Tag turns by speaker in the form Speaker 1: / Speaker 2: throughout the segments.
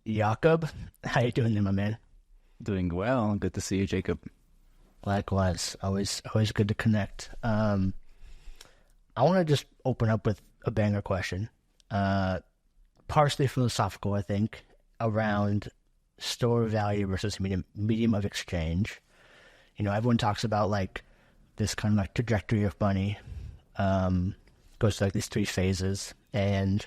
Speaker 1: Jakob. How you doing there, my man?
Speaker 2: Doing well. Good to see you, Jacob.
Speaker 1: Likewise. Always good to connect. I want to just open up with a banger question. Partially philosophical, I think, around store value versus medium of exchange. You know, everyone talks about like this kind of like trajectory of money. Goes to like these three phases, and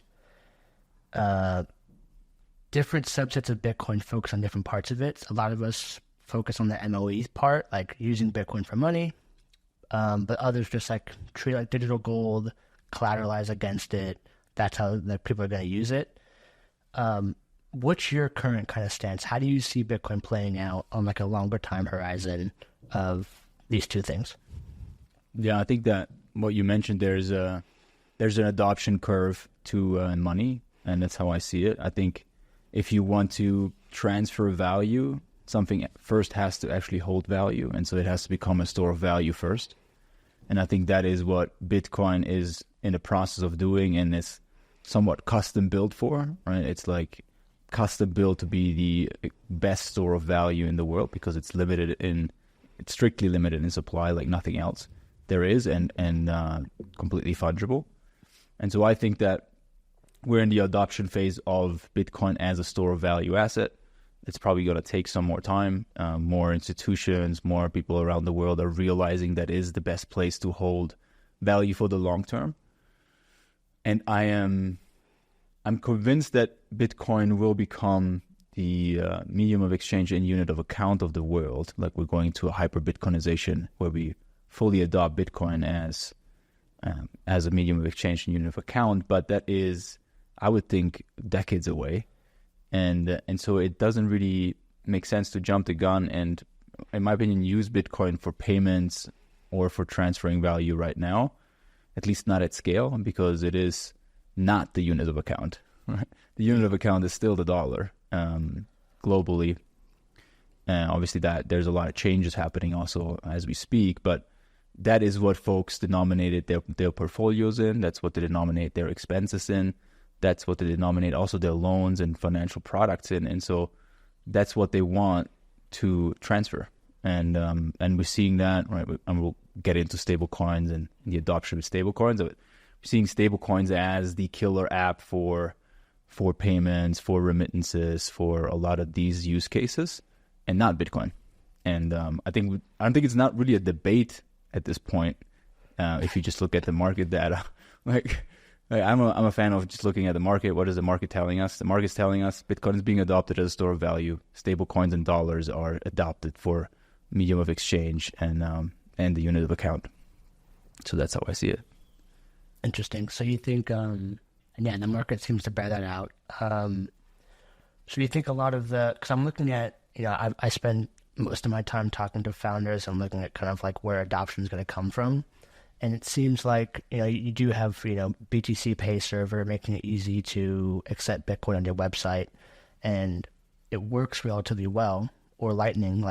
Speaker 1: different subsets of Bitcoin focus on different parts of it. A lot of us focus on the MOE part, like using Bitcoin for money, but others just like treat it like digital gold, collateralize against it. That's how the people are going to use it. What's your current kind of stance? How do you see Bitcoin playing out on like a longer time horizon of these two things?
Speaker 2: Yeah, I think that what you mentioned, there's an adoption curve to money, and that's how I see it. I think if you want to transfer value, something first has to actually hold value, and so it has to become a store of value first. And I think that is what Bitcoin is in the process of doing, and it's somewhat custom built for, right? It's like custom built to be the best store of value in the world because it's strictly limited in supply like nothing else there is, and completely fungible. And so I think that we're in the adoption phase of Bitcoin as a store of value asset. It's probably going to take some more time. More institutions, more people around the world are realizing that is the best place to hold value for the long term. And I'm convinced that Bitcoin will become the medium of exchange and unit of account of the world. Like we're going to a hyper Bitcoinization where we fully adopt Bitcoin as a medium of exchange and unit of account. But that is, I would think, decades away. And so it doesn't really make sense to jump the gun and, in my opinion, use Bitcoin for payments or for transferring value right now, at least not at scale, because it is not the unit of account. Right? The unit of account is still the dollar globally. And obviously that there's a lot of changes happening also as we speak, but that is what folks denominated their portfolios in. That's what they denominate their expenses in. That's what they denominate also their loans and financial products in. And so that's what they want to transfer. And we're seeing that, right? And we'll get into stablecoins and the adoption of stablecoins. We're seeing stablecoins as the killer app for payments, for remittances, for a lot of these use cases, and not Bitcoin. And I don't think it's not really a debate at this point. If you just look at the market data, I'm a fan of just looking at the market. What is the market telling us? The market's telling us Bitcoin is being adopted as a store of value. Stable coins and dollars are adopted for medium of exchange and the unit of account. So that's how I see it.
Speaker 1: Interesting. So you think, and yeah, the market seems to bear that out. So you think a lot of because I'm looking at, I spend most of my time talking to founders and looking at kind of like where adoption is going to come from. And it seems like, you do have, BTC Pay server making it easy to accept Bitcoin on your website, and it works relatively well. Or Lightning,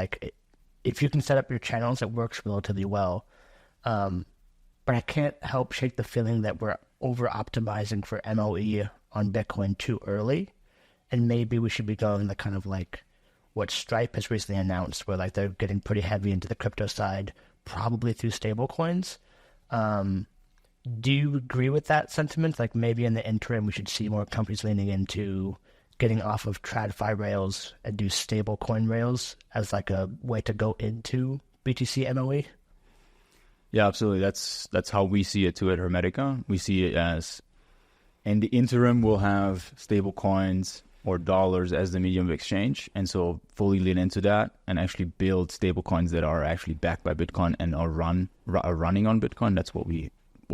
Speaker 1: if you can set up your channels, it works relatively well. But I can't help shake the feeling that we're over-optimizing for MOE on Bitcoin too early. And maybe we should be going the kind of like what Stripe has recently announced, where like they're getting pretty heavy into the crypto side, probably through stablecoins. Do you agree with that sentiment? Like maybe in the interim, we should see more companies leaning into getting off of TradFi rails and do stablecoin rails as like a way to go into BTC MOE?
Speaker 2: Yeah, absolutely. That's how we see it too at Hermetica. We see it as, in the interim, we'll have stablecoins or dollars as the medium of exchange, and so fully lean into that and actually build stablecoins that are actually backed by Bitcoin and are running on Bitcoin. That's what we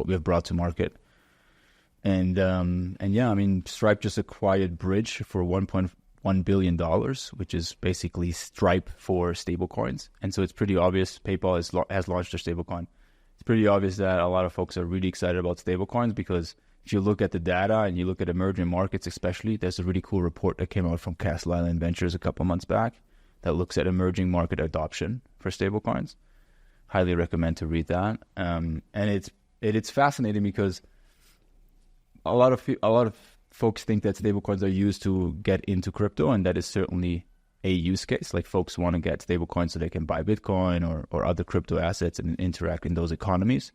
Speaker 2: have brought to market. And yeah, I mean, Stripe just acquired Bridge for $1.1 billion, which is basically Stripe for stablecoins. And so it's pretty obvious. PayPal has launched their stablecoin. It's pretty obvious that a lot of folks are really excited about stablecoins because if you look at the data and you look at emerging markets especially, there's a really cool report that came out from Castle Island Ventures a couple months back that looks at emerging market adoption for stablecoins. Highly recommend to read that. And it's fascinating because a lot of folks think that stablecoins are used to get into crypto, and that is certainly a use case. Like folks want to get stablecoins so they can buy Bitcoin or other crypto assets and interact in those economies.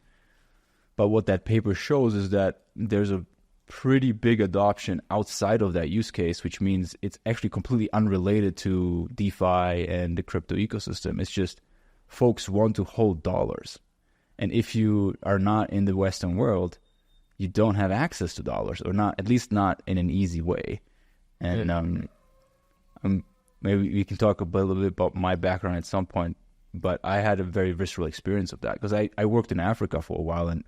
Speaker 2: But what that paper shows is that there's a pretty big adoption outside of that use case, which means it's actually completely unrelated to DeFi and the crypto ecosystem. It's just folks want to hold dollars. And if you are not in the Western world, you don't have access to dollars, or not, at least not in an easy way. And maybe we can talk a little bit about my background at some point, but I had a very visceral experience of that because I worked in Africa for a while and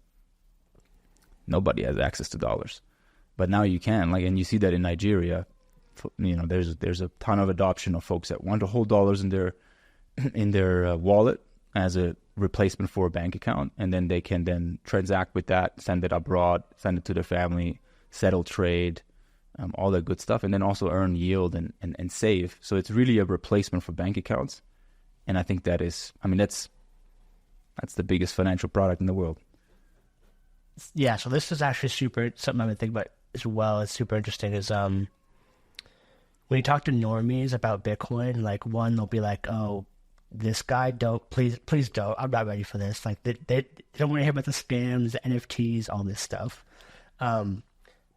Speaker 2: nobody has access to dollars. But now you can, and you see that in Nigeria, there's a ton of adoption of folks that want to hold dollars in their wallet as a replacement for a bank account, and then they can then transact with that, send it abroad, send it to their family, settle trade, all that good stuff, and then also earn yield and save. So it's really a replacement for bank accounts, and I think that's the biggest financial product in the world.
Speaker 1: Yeah, so this is actually something I've been thinking about as well. It's super interesting is when you talk to normies about Bitcoin, like one, they'll be like, oh, this guy, please don't, I'm not ready for this. Like they don't want to hear about the scams, the NFTs, all this stuff. But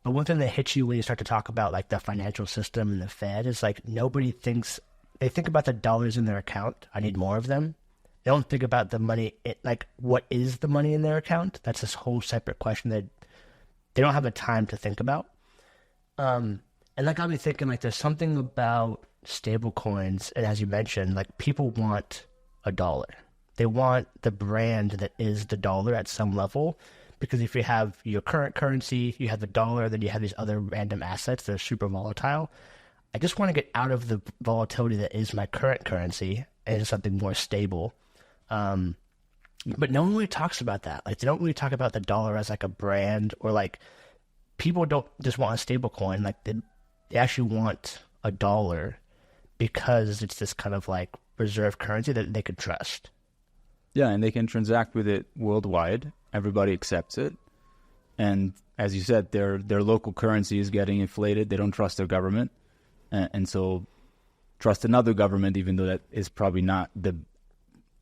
Speaker 1: one thing that hits you when you start to talk about like the financial system and the Fed is like they think about the dollars in their account. I need more of them. They don't think about the money, like what is the money in their account? That's this whole separate question that they don't have the time to think about. And that got me thinking, like there's something about stable coins, and as you mentioned, like people want a dollar. They want the brand that is the dollar at some level, because if you have your current currency, you have the dollar, then you have these other random assets that are super volatile. I just want to get out of the volatility that is my current currency and something more stable. But no one really talks about that. Like they don't really talk about the dollar as like a brand, or like people don't just want a stable coin. Like they actually want a dollar because it's this kind of like reserve currency that they could trust.
Speaker 2: Yeah, and they can transact with it worldwide. Everybody accepts it. And as you said, their local currency is getting inflated. They don't trust their government. And so trust another government, even though that is probably not the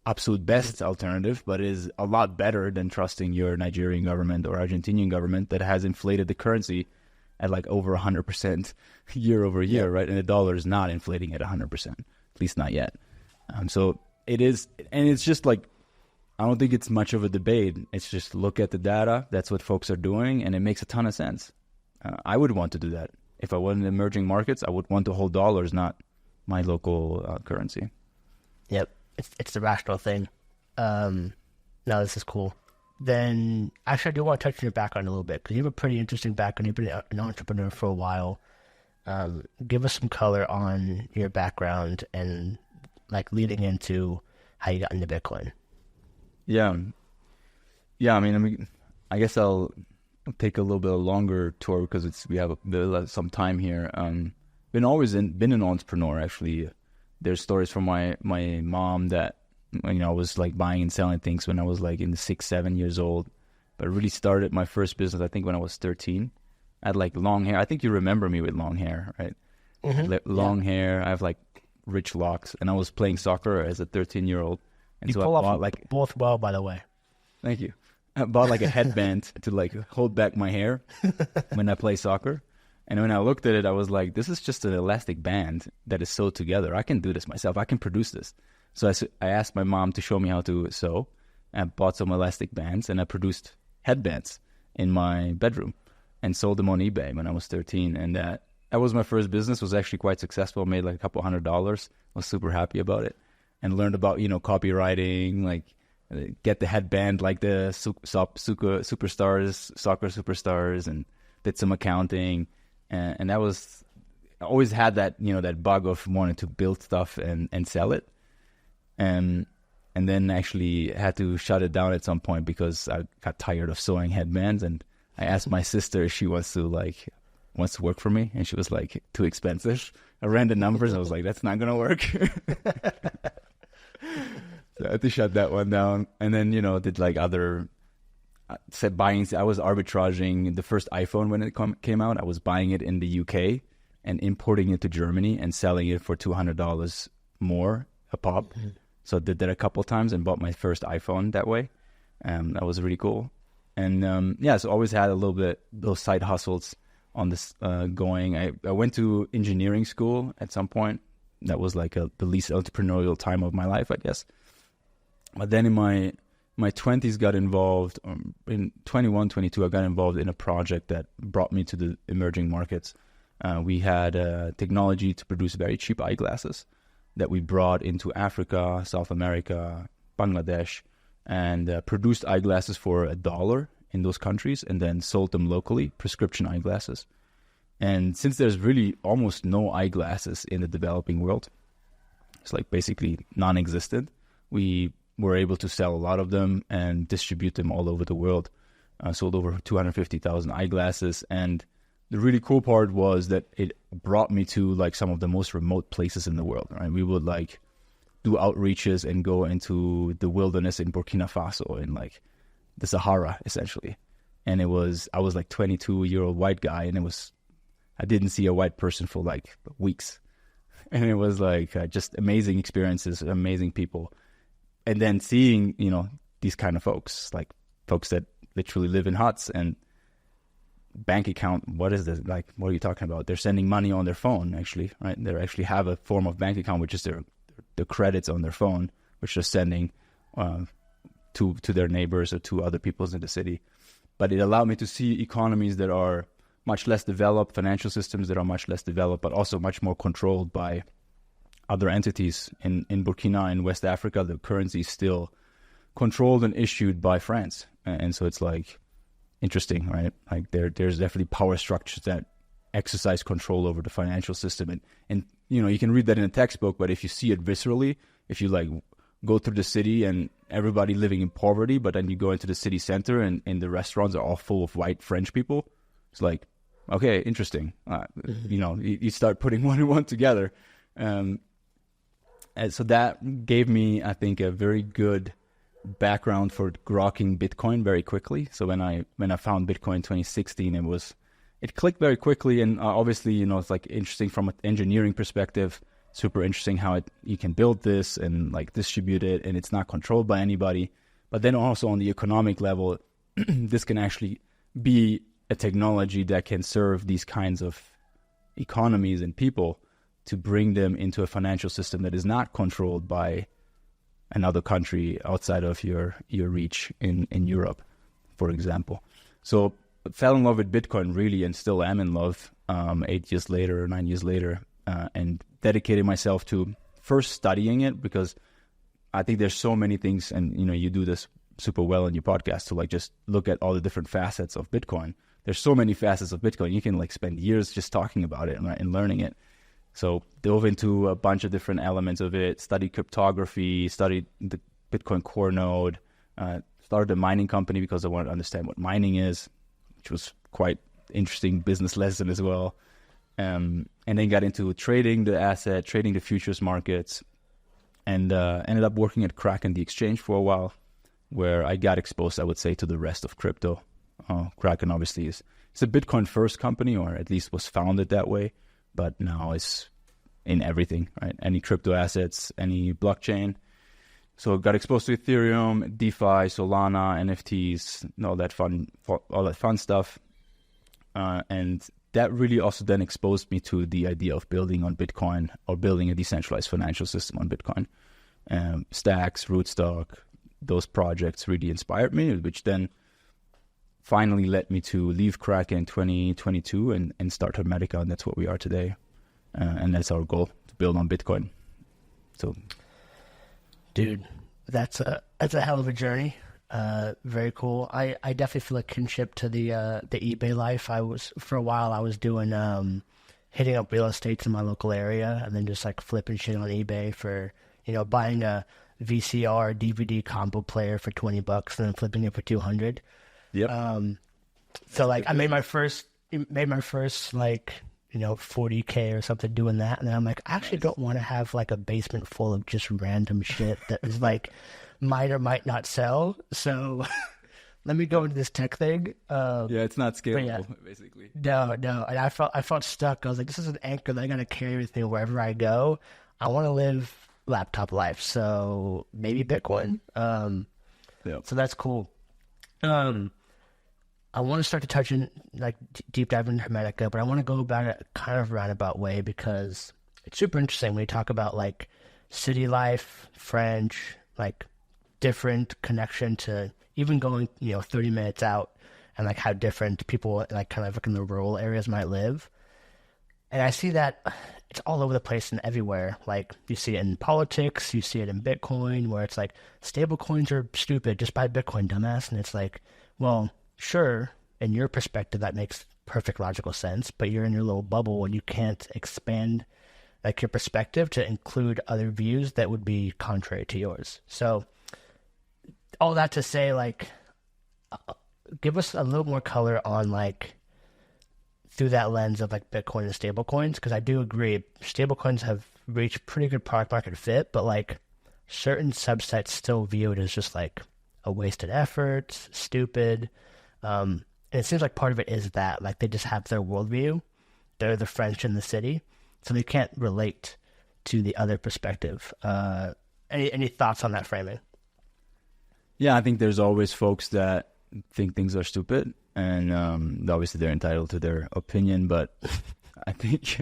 Speaker 2: absolute best alternative, but is a lot better than trusting your Nigerian government or Argentinian government that has inflated the currency at like over 100% year over year, right? And the dollar is not inflating at 100%, at least not yet. So it is, and it's just like, I don't think it's much of a debate. It's just look at the data. That's what folks are doing, and it makes a ton of sense. I would want to do that. If I was in emerging markets, I would want to hold dollars, not my local currency. Yep,
Speaker 1: it's the rational thing. No, this is cool. Then, actually, I do want to touch on your background a little bit, because you have a pretty interesting background. You've been an entrepreneur for a while. Give us some color on your background and like leading into how you got into Bitcoin.
Speaker 2: Yeah. I mean, I guess I'll take a little bit longer tour because we have some time here. Been an entrepreneur actually. There's stories from my mom that I was like buying and selling things when I was like in 6-7 years old, but I really started my first business I think when I was 13. I had like long hair. I think you remember me with long hair, right? Mm-hmm. Long hair. I have like rich locks, and I was playing soccer as a 13-year-old. And
Speaker 1: you
Speaker 2: so
Speaker 1: pull
Speaker 2: I
Speaker 1: off
Speaker 2: bought like
Speaker 1: both well, by the way.
Speaker 2: Thank you. I bought like a headband to like hold back my hair when I play soccer. And when I looked at it, I was like, this is just an elastic band that is sewed together. I can do this myself. I can produce this. So I asked my mom to show me how to sew. I bought some elastic bands, and I produced headbands in my bedroom and sold them on eBay when I was 13. And that was my first business. It was actually quite successful. I made like a couple $100. I was super happy about it, and learned about, copywriting, like get the headband like the superstars, soccer superstars, and did some accounting. And that was, I always had that, that bug of wanting to build stuff and sell it. And then actually had to shut it down at some point because I got tired of sewing headbands. And I asked my sister if she wants to work for me. And she was like, too expensive. I ran the numbers. I was like, that's not going to work. So I had to shut that one down. And then, did like other I was arbitraging the first iPhone when it came out. I was buying it in the UK and importing it to Germany and selling it for $200 more a pop. Mm-hmm. So I did that a couple of times and bought my first iPhone that way. That was really cool. And so always had a little bit those side hustles on this going. I went to engineering school at some point. That was like the least entrepreneurial time of my life, I guess. But then in my 20s got involved, in 21, 22, I got involved in a project that brought me to the emerging markets. We had technology to produce very cheap eyeglasses that we brought into Africa, South America, Bangladesh, and produced eyeglasses for $1 in those countries and then sold them locally, prescription eyeglasses. And since there's really almost no eyeglasses in the developing world, it's like basically non-existent, we were able to sell a lot of them and distribute them all over the world. Sold over 250,000 eyeglasses. And the really cool part was that it brought me to like some of the most remote places in the world, right? We would like do outreaches and go into the wilderness in Burkina Faso in like the Sahara essentially. And I was like 22-year-old white guy, and I didn't see a white person for like weeks. And it was like just amazing experiences, amazing people. And then seeing, these kind of folks, like folks that literally live in huts and bank account, what is this? Like, what are you talking about? They're sending money on their phone, actually, right? They actually have a form of bank account, which is the credits on their phone, which they're sending to their neighbors or to other peoples in the city. But it allowed me to see economies that are much less developed, financial systems that are much less developed, but also much more controlled by other entities. In Burkina, in West Africa, the currency is still controlled and issued by France. And so it's like interesting, right? Like there's definitely power structures that exercise control over the financial system. And you can read that in a textbook, but if you see it viscerally, if you like go through the city and everybody living in poverty, but then you go into the city center and the restaurants are all full of white French people, it's like, okay, interesting. You start putting one and one together. And so that gave me, I think, a very good background for grokking Bitcoin very quickly. So when I found Bitcoin in 2016, it clicked very quickly. And obviously, it's like interesting from an engineering perspective, super interesting how you can build this and like distribute it, and it's not controlled by anybody. But then also on the economic level, this can actually be a technology that can serve these kinds of economies and people to bring them into a financial system that is not controlled by another country outside of your reach in Europe, for example. So fell in love with Bitcoin really, and still am in love 8 years later or 9 years later, and dedicated myself to first studying it, because I think there's so many things, and you do this super well in your podcast, to like just look at all the different facets of Bitcoin. There's so many facets of Bitcoin. You can like spend years just talking about it and learning it. So dove into a bunch of different elements of it, studied cryptography, studied the Bitcoin core node, started a mining company because I wanted to understand what mining is, which was quite interesting business lesson as well. And then got into trading the asset, trading the futures markets, and ended up working at Kraken, the exchange, for a while, where I got exposed, I would say, to the rest of crypto. Kraken obviously it's a Bitcoin first company, or at least was founded that way, but now it's in everything, right? Any crypto assets, any blockchain. So got exposed to Ethereum, DeFi, Solana, NFTs, and all that fun stuff. And that really also then exposed me to the idea of building on Bitcoin, or building a decentralized financial system on Bitcoin. Stacks, Rootstock, those projects really inspired me, which then finally led me to leave Kraken in 2022 and start Hermetica, and that's what we are today. And that's our goal, to build on Bitcoin. So,
Speaker 1: dude, that's a hell of a journey. Very cool. I definitely feel a kinship to the eBay life. For a while I was doing hitting up real estates in my local area, and then just like flipping shit on eBay for buying a VCR DVD combo player for $20 and then flipping it for $200.
Speaker 2: Yep.
Speaker 1: So like I made my first like 40K or something doing that, and then I'm like, I actually don't want to have like a basement full of just random shit that is like might or might not sell. So let me go into this tech thing.
Speaker 2: Yeah, it's not scalable,
Speaker 1: yeah.
Speaker 2: basically.
Speaker 1: No, and I felt stuck. I was like, this is an anchor that I gotta carry everything wherever I go. I want to live laptop life, so maybe Bitcoin.
Speaker 2: Yeah.
Speaker 1: So that's cool. I want to start to touch in, like, deep dive into Hermetica, but I want to go about it kind of roundabout way because it's super interesting when you talk about, like, city life, French, like, different connection to even going, 30 minutes out and, like, how different people, like, kind of like in the rural areas might live. And I see that it's all over the place and everywhere. Like, you see it in politics, you see it in Bitcoin, where it's like, stable coins are stupid, just buy Bitcoin, dumbass. And it's like, well, sure, in your perspective, that makes perfect logical sense, but you're in your little bubble and you can't expand, like, your perspective to include other views that would be contrary to yours. So, all that to say, like, give us a little more color on, like, through that lens of, like, Bitcoin and stablecoins, because I do agree stablecoins have reached pretty good product market fit, but, like, certain subsets still view it as just, like, a wasted effort, stupid. And it seems like part of it is that, like, they just have their worldview. They're the French in the city, so they can't relate to the other perspective. Any thoughts on that framing?
Speaker 2: Yeah, I think there's always folks that think things are stupid, and obviously they're entitled to their opinion. But I think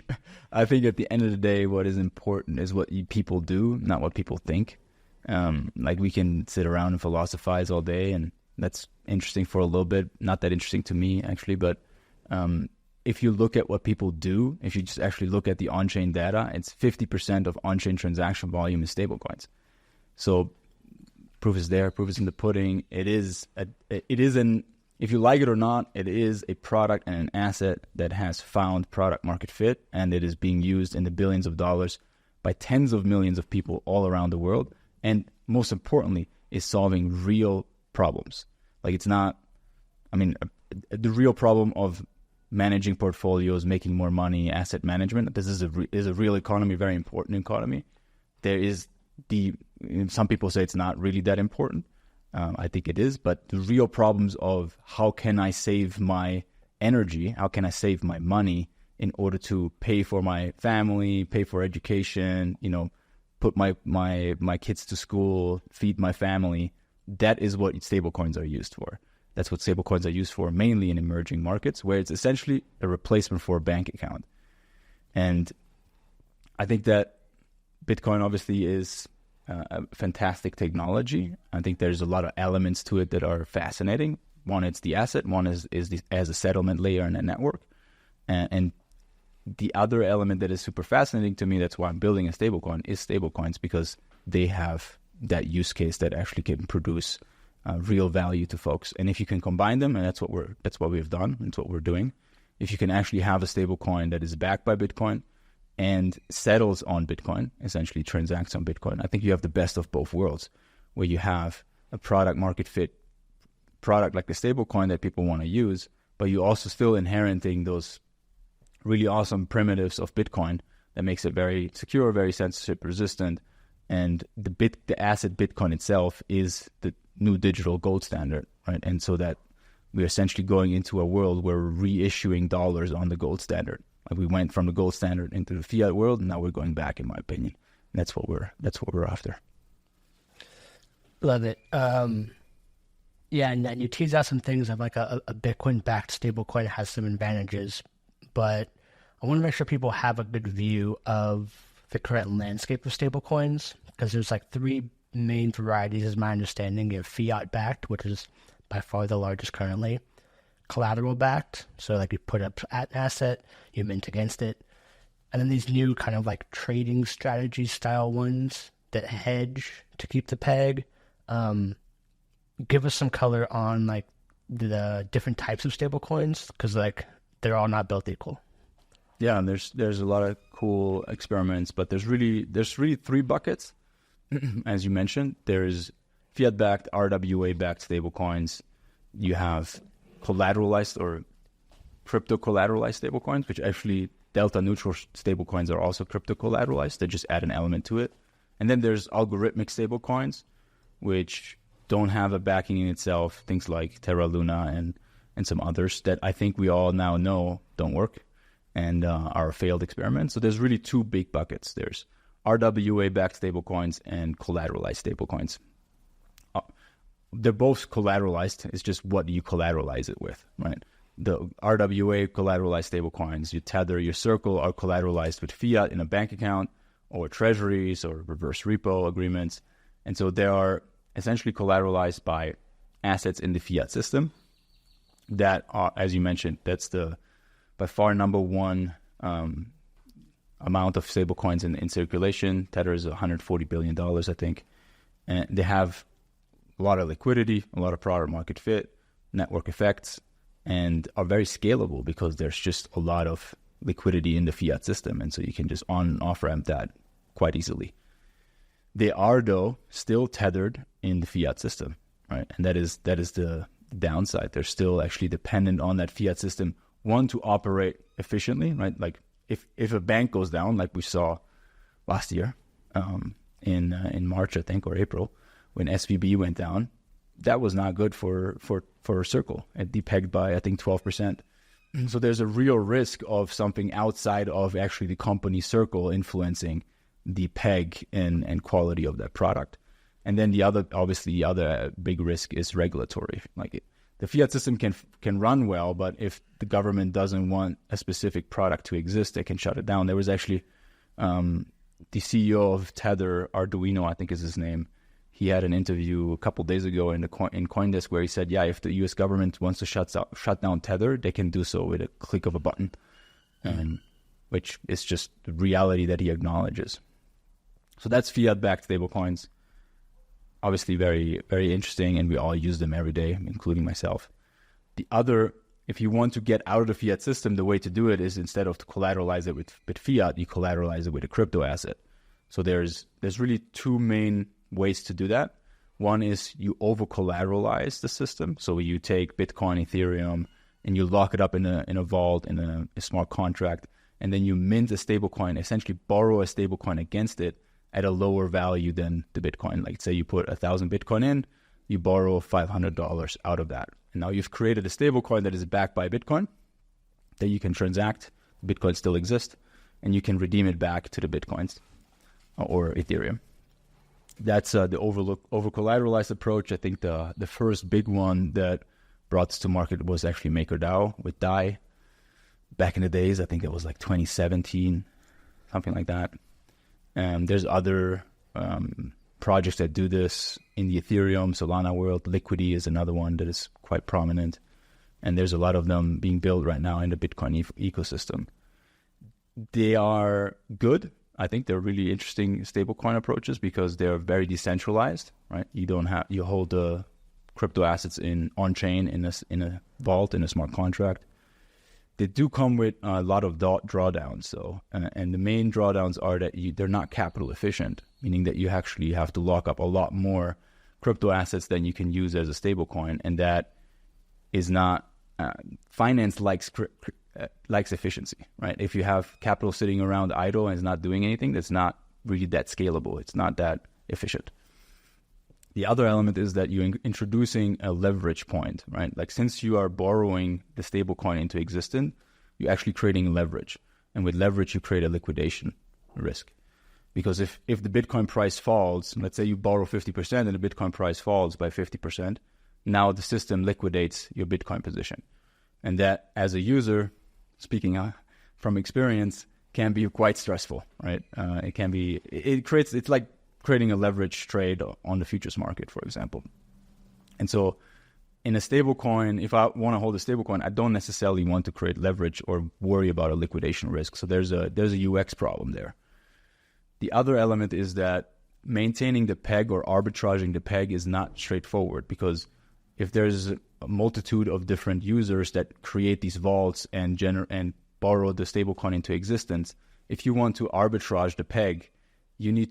Speaker 2: at the end of the day, what is important is what people do, not what people think. Like, we can sit around and philosophize all day, and that's interesting for a little bit. Not that interesting to me, actually, but if you look at what people do, if you just actually look at the on-chain data, it's 50% of on-chain transaction volume is stablecoins. So proof is there, proof is in the pudding. It is if you like it or not, it is a product and an asset that has found product market fit, and it is being used in the billions of dollars by tens of millions of people all around the world. And most importantly, is solving real problems. Like, it's not, the real problem of managing portfolios, making more money, asset management. This is a real economy, very important economy. There is some people say it's not really that important. I think it is, but the real problems of how can I save my energy, how can I save my money in order to pay for my family, pay for education, put my kids to school, feed my family. That is what stablecoins are used for. That's what stablecoins are used for, mainly in emerging markets, where it's essentially a replacement for a bank account. And I think that Bitcoin obviously is a fantastic technology. I think there's a lot of elements to it that are fascinating. One, it's the asset. One is as a settlement layer in a network. And the other element that is super fascinating to me, that's why I'm building a stablecoin, is stablecoins, because they have that use case that actually can produce real value to folks. And if you can combine them, and that's what we've done, that's what we're doing. If you can actually have a stablecoin that is backed by Bitcoin and settles on Bitcoin, essentially transacts on Bitcoin, I think you have the best of both worlds, where you have a product market fit product like the stablecoin that people want to use, but you also still inheriting those really awesome primitives of Bitcoin that makes it very secure, very censorship resistant. And the asset Bitcoin itself is the new digital gold standard, right? And so that we're essentially going into a world where we're reissuing dollars on the gold standard. Like, we went from the gold standard into the fiat world, and now we're going back, in my opinion. And that's what we're after.
Speaker 1: Love it. Yeah, and you tease out some things of, like, a Bitcoin-backed stablecoin has some advantages, but I want to make sure people have a good view of the current landscape of stablecoins, because there's, like, three main varieties, is my understanding. You have fiat-backed, which is by far the largest currently. Collateral-backed, so, like, you put up an asset, you mint against it. And then these new kind of, like, trading strategy style ones that hedge to keep the peg. Give us some color on, like, the different types of stablecoins, because, like, they're all not built equal.
Speaker 2: Yeah, and there's a lot of cool experiments, but there's really three buckets. As you mentioned, there's fiat-backed, RWA-backed stablecoins. You have collateralized or crypto-collateralized stablecoins, which actually delta-neutral stablecoins are also crypto-collateralized. They just add an element to it. And then there's algorithmic stablecoins, which don't have a backing in itself, things like Terra Luna and some others that I think we all now know don't work and are failed experiments. So there's really two big buckets. There's RWA-backed stablecoins and collateralized stablecoins. They're both collateralized. It's just what you collateralize it with, right? The RWA collateralized stablecoins, you tether your Circle, are collateralized with fiat in a bank account or treasuries or reverse repo agreements. And so they are essentially collateralized by assets in the fiat system that are, as you mentioned, that's the by far number one amount of stablecoins in circulation. Tether is $140 billion, I think. And they have a lot of liquidity, a lot of product market fit, network effects, and are very scalable because there's just a lot of liquidity in the fiat system. And so you can just on and off ramp that quite easily. They are, though, still tethered in the fiat system, right? And that is the downside. They're still actually dependent on that fiat system, one, to operate efficiently, right? Like if a bank goes down, like we saw last year in March, I think, or April, when SVB went down, that was not good for Circle. It depegged by, I think, 12%. So there's a real risk of something outside of actually the company Circle influencing the peg and quality of that product. And then the other big risk is regulatory. Like the fiat system can run well, but if the government doesn't want a specific product to exist, they can shut it down. There was actually the CEO of Tether, Arduino, I think is his name. He had an interview a couple days ago in CoinDesk where he said, yeah, if the U.S. government wants to shut down Tether, they can do so with a click of a button, which is just the reality that he acknowledges. So that's fiat-backed stablecoins. Obviously very, very interesting, and we all use them every day, including myself. The other, if you want to get out of the fiat system, the way to do it is instead of to collateralize it with fiat, you collateralize it with a crypto asset. So there's really two main ways to do that. One is you over-collateralize the system. So you take Bitcoin, Ethereum, and you lock it up in a vault, in a smart contract, and then you mint a stablecoin, essentially borrow a stablecoin against it at a lower value than the Bitcoin. Like say you put 1,000 Bitcoin in, you borrow $500 out of that. And now you've created a stablecoin that is backed by Bitcoin that you can transact. Bitcoin still exists, and you can redeem it back to the Bitcoins or Ethereum. That's the over-collateralized approach. I think the first big one that brought us to market was actually MakerDAO with DAI. Back in the days, I think it was like 2017, something like that. There's other projects that do this in the Ethereum, Solana world. Liquidity is another one that is quite prominent. And there's a lot of them being built right now in the Bitcoin ecosystem. They are good. I think they're really interesting stablecoin approaches because they're very decentralized, right? You hold the crypto assets on chain in a vault in a smart contract. They do come with a lot of drawdowns, so and the main drawdowns are that they're not capital efficient, meaning that you actually have to lock up a lot more crypto assets than you can use as a stablecoin, and that is not finance likes efficiency, right? If you have capital sitting around idle and it's not doing anything, that's not really that scalable. It's not that efficient. The other element is that you're introducing a leverage point, right? Like since you are borrowing the stablecoin into existence, you're actually creating leverage. And with leverage, you create a liquidation risk. Because if the Bitcoin price falls, let's say you borrow 50% and the Bitcoin price falls by 50%, now the system liquidates your Bitcoin position. And that, as a user, speaking from experience, can be quite stressful, right? It's like creating a leverage trade on the futures market, for example. And so in a stablecoin, if I want to hold a stablecoin, I don't necessarily want to create leverage or worry about a liquidation risk. So there's a UX problem there. The other element is that maintaining the peg or arbitraging the peg is not straightforward, because if there's a multitude of different users that create these vaults and borrow the stablecoin into existence, if you want to arbitrage the peg, you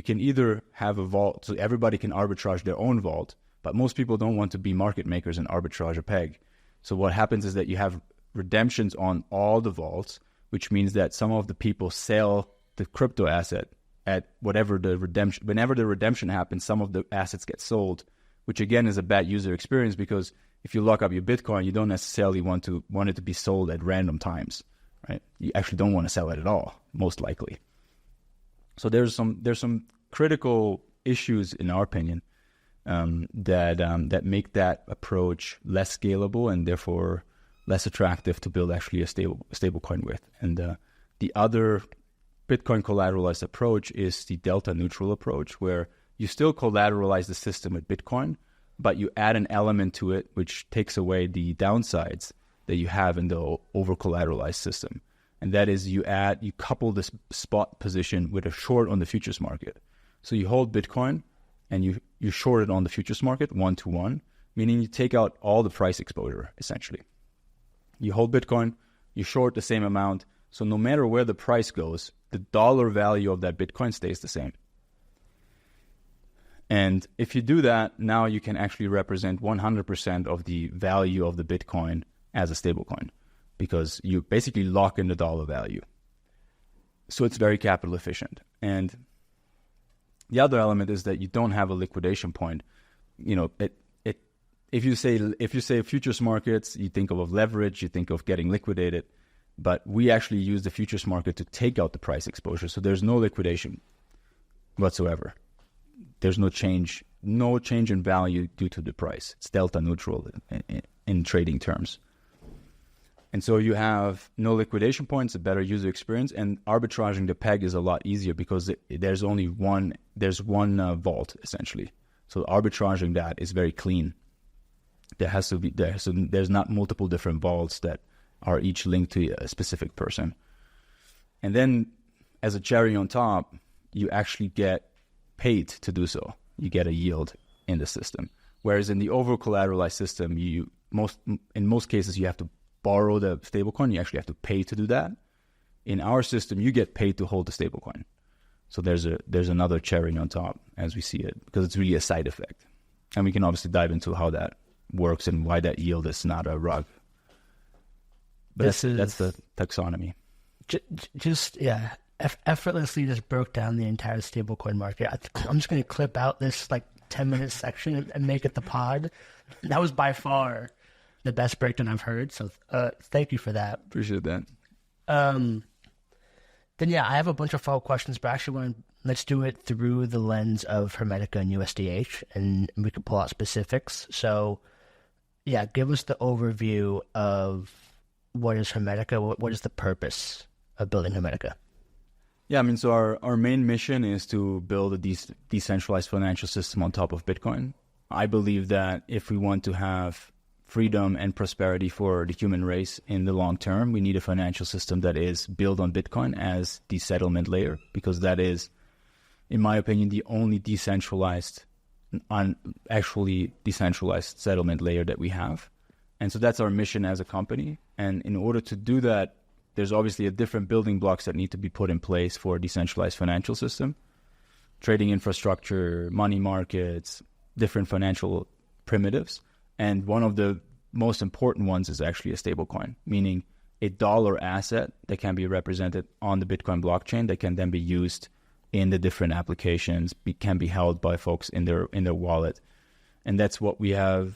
Speaker 2: can either have a vault so everybody can arbitrage their own vault, but most people don't want to be market makers and arbitrage a peg. So what happens is that you have redemptions on all the vaults, which means that some of the people sell the crypto asset at whenever the redemption happens, some of the assets get sold which again is a bad user experience, because if you lock up your Bitcoin, you don't necessarily want it to be sold at random times, right? You actually don't want to sell it at all, most likely. So there's some critical issues, in our opinion, that make that approach less scalable and therefore less attractive to build actually a stable coin with. And the other Bitcoin collateralized approach is the delta neutral approach, where you still collateralize the system with Bitcoin, but you add an element to it which takes away the downsides that you have in the over collateralized system. And that is you couple this spot position with a short on the futures market. So you hold Bitcoin and you short it on the futures market 1-to-1, meaning you take out all the price exposure, essentially. You hold Bitcoin, you short the same amount, so no matter where the price goes, the dollar value of that Bitcoin stays the same. And if you do that, now you can actually represent 100% of the value of the Bitcoin as a stablecoin, because you basically lock in the dollar value. So it's very capital efficient. And the other element is that you don't have a liquidation point. You know, if you say futures markets, you think of leverage, you think of getting liquidated, but we actually use the futures market to take out the price exposure. So there's no liquidation whatsoever. There's no change in value due to the price. It's delta neutral in trading terms. And so you have no liquidation points, a better user experience, and arbitraging the peg is a lot easier because there's one vault essentially. So arbitraging that is very clean. There's not multiple different vaults that are each linked to a specific person. And then as a cherry on top, you actually get paid to do so. You get a yield in the system. Whereas in the over collateralized system, in most cases you have to borrow the stablecoin. You actually have to pay to do that. In our system, you get paid to hold the stablecoin. So there's another cherry on top as we see it, because it's really a side effect. And we can obviously dive into how that works and why that yield is not a rug. But that's the taxonomy.
Speaker 1: Effortlessly just broke down the entire stablecoin market. I'm just going to clip out this 10-minute section and make it the pod. That was by far the best breakdown I've heard. So thank you for that.
Speaker 2: Appreciate that.
Speaker 1: Then I have a bunch of follow-up questions, but actually let's do it through the lens of Hermetica and USDh, and we can pull out specifics. So give us the overview of what is Hermetica, what is the purpose of building Hermetica?
Speaker 2: Yeah, I mean, so our main mission is to build a decentralized financial system on top of Bitcoin. I believe that if we want to have freedom and prosperity for the human race in the long term, we need a financial system that is built on Bitcoin as the settlement layer, because that is, in my opinion, the only decentralized settlement layer that we have. And so that's our mission as a company. And in order to do that, there's obviously a different building blocks that need to be put in place for a decentralized financial system. Trading infrastructure, money markets, different financial primitives. And one of the most important ones is actually a stablecoin, meaning a dollar asset that can be represented on the Bitcoin blockchain that can then be used in the different applications, can be held by folks in their wallet. And that's what we have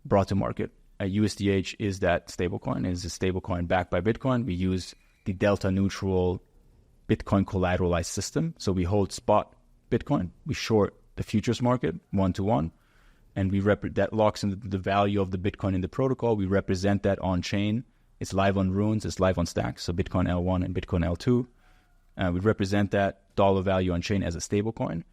Speaker 2: brought to market. USDh is that stablecoin, is a stablecoin backed by Bitcoin. We use the delta neutral Bitcoin collateralized system. So we hold spot Bitcoin, we short the futures market 1-to-1, and that locks in the value of the Bitcoin in the protocol. We represent that on chain. It's live on Runes, it's live on Stacks, so Bitcoin L1 and Bitcoin L2. We represent that dollar value on chain as a stablecoin.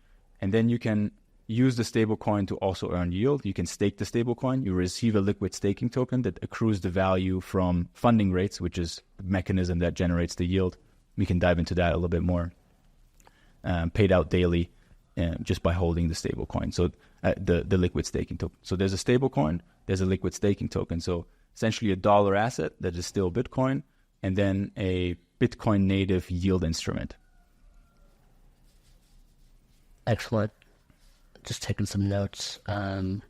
Speaker 2: And then you can use the stablecoin to also earn yield. You can stake the stablecoin. You receive a liquid staking token that accrues the value from funding rates, which is the mechanism that generates the yield. We can dive into that a little bit more. Paid out daily just by holding the stablecoin. So the liquid staking token. So there's a stablecoin, there's a liquid staking token. So essentially a dollar asset that is still Bitcoin, and then a Bitcoin native yield instrument.
Speaker 1: Excellent. Just taking some notes. And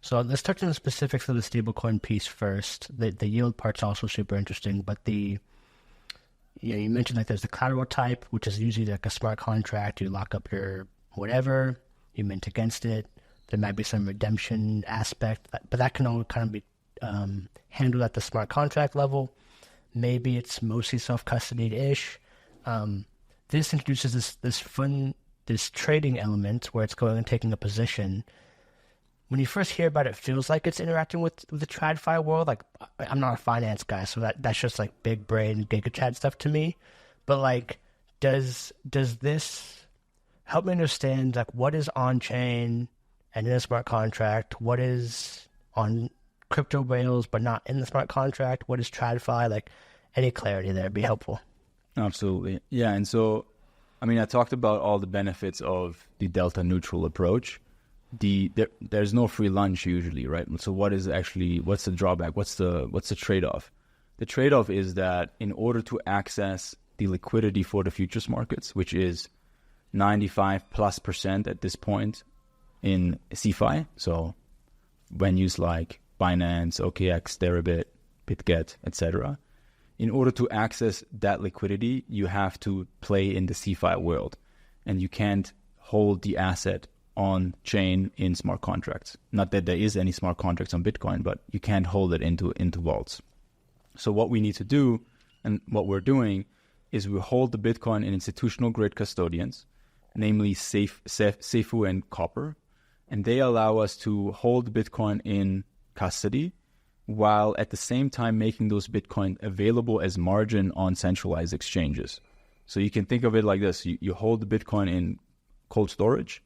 Speaker 1: so let's touch on the specifics of the stablecoin piece first. The yield part's also super interesting, but you mentioned like there's the collateral type, which is usually like a smart contract. You lock up your whatever, you mint against it. There might be some redemption aspect, but that can all kind of be handled at the smart contract level. Maybe it's mostly self-custodied-ish. This introduces this trading element where it's going and taking a position. When you first hear about it, it feels like it's interacting with the TradFi world. Like, I'm not a finance guy, so that's just like big brain GigaChad stuff to me. But like, does this help me understand like what is on chain and in a smart contract? What is on crypto rails but not in the smart contract? What is TradFi? Like, any clarity there would be helpful.
Speaker 2: Absolutely, yeah. And so, I mean, I talked about all the benefits of the delta neutral approach. There's no free lunch usually, right? So what's the drawback? What's the trade-off? The trade-off is that in order to access the liquidity for the futures markets, which is 95+% at this point in CeFi, so venues like Binance, OKX, Deribit, BitGet, etc. In order to access that liquidity, you have to play in the CeFi world, and you can't hold the asset on chain in smart contracts. Not that there is any smart contracts on Bitcoin, but you can't hold it into vaults. So what we need to do, and what we're doing, is we hold the Bitcoin in institutional grade custodians, namely Seifu and Copper, and they allow us to hold Bitcoin in custody while at the same time making those Bitcoin available as margin on centralized exchanges. So you can think of it like this. You hold the Bitcoin in cold storage,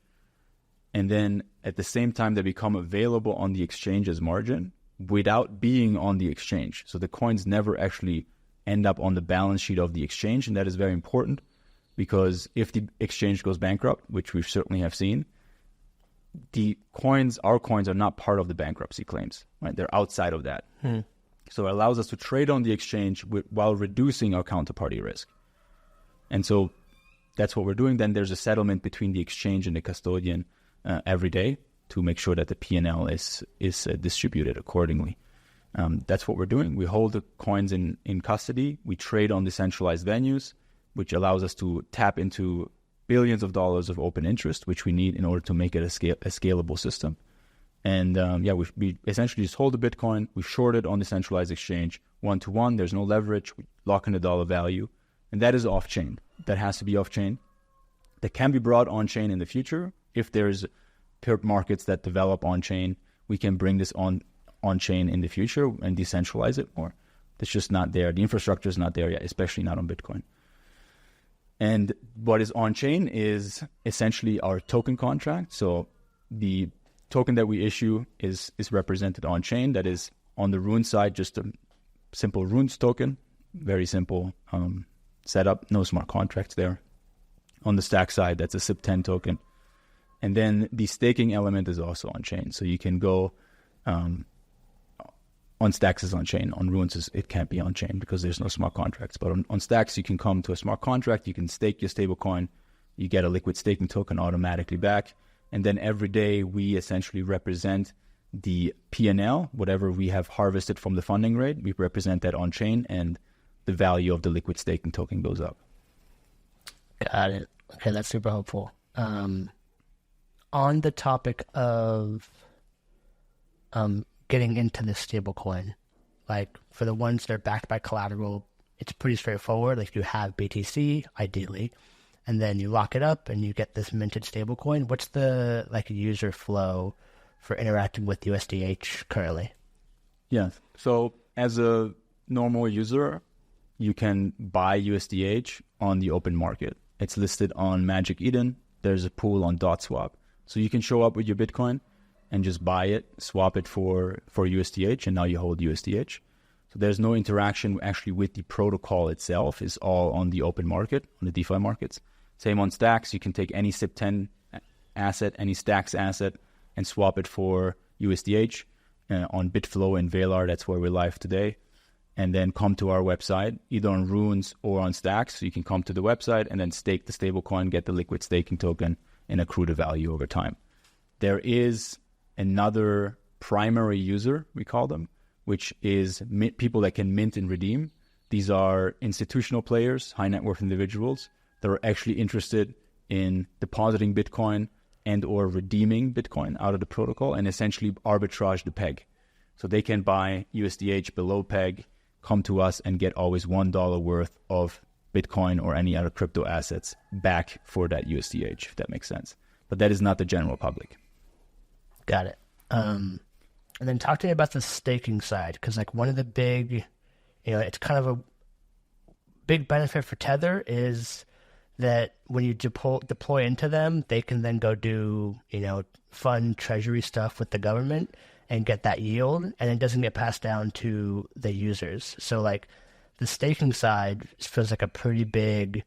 Speaker 2: and then at the same time they become available on the exchange as margin without being on the exchange. So the coins never actually end up on the balance sheet of the exchange, and that is very important because if the exchange goes bankrupt, which we certainly have seen, our coins are not part of the bankruptcy claims, right? They're outside of that. So it allows us to trade on the exchange while reducing our counterparty risk. And so that's what we're doing. Then there's a settlement between the exchange and the custodian every day to make sure that the P&L is distributed accordingly. That's what we're doing. We hold the coins in custody. We trade on decentralized venues, which allows us to tap into billions of dollars of open interest, which we need in order to make it a scalable system. And we essentially just hold the Bitcoin. We short it on the centralized exchange 1-to-1. There's no leverage. We lock in the dollar value. And that is off-chain. That has to be off-chain. That can be brought on-chain in the future. If there's perp markets that develop on-chain, we can bring this on-chain in the future and decentralize it more. It's just not there. The infrastructure is not there yet, especially not on Bitcoin. And what is on-chain is essentially our token contract. So the token that we issue is represented on-chain. That is on the Rune side, just a simple Runes token, very simple setup, no smart contracts there. On the Stack side, that's a SIP10 token. And then the staking element is also on-chain. So you can go on Stacks is on-chain. On Runes, it can't be on-chain because there's no smart contracts. But on Stacks, you can come to a smart contract. You can stake your stablecoin. You get a liquid staking token automatically back. And then every day, we essentially represent the P&L, whatever we have harvested from the funding rate. We represent that on-chain, and the value of the liquid staking token goes up.
Speaker 1: Got it. Okay, that's super helpful. On the topic of getting into this stablecoin, like for the ones that are backed by collateral, it's pretty straightforward. Like you have BTC, ideally, and then you lock it up and you get this minted stablecoin. What's the user flow for interacting with USDh currently?
Speaker 2: Yeah. So as a normal user, you can buy USDh on the open market. It's listed on Magic Eden. There's a pool on DotSwap. So you can show up with your Bitcoin and just buy it, swap it for USDh, and now you hold USDh. So there's no interaction actually with the protocol itself. It's all on the open market, on the DeFi markets. Same on Stacks. You can take any SIP10 asset, any Stacks asset, and swap it for USDh. On Bitflow and Valar, that's where we're live today. And then come to our website, either on Runes or on Stacks. So you can come to the website and then stake the stablecoin, get the liquid staking token, and accrue the value over time. There is another primary user, we call them, which is people that can mint and redeem. These are institutional players, high net worth individuals that are actually interested in depositing Bitcoin and or redeeming Bitcoin out of the protocol and essentially arbitrage the peg. So they can buy USDH below peg, come to us and get always $1 worth of Bitcoin or any other crypto assets back for that USDH, if that makes sense. But that is not the general public.
Speaker 1: Got it. And then talk to me about the staking side, because like one of the big, it's kind of a big benefit for Tether is that when you deploy into them, they can then go do, fun treasury stuff with the government and get that yield, and it doesn't get passed down to the users. So like the staking side feels like a pretty big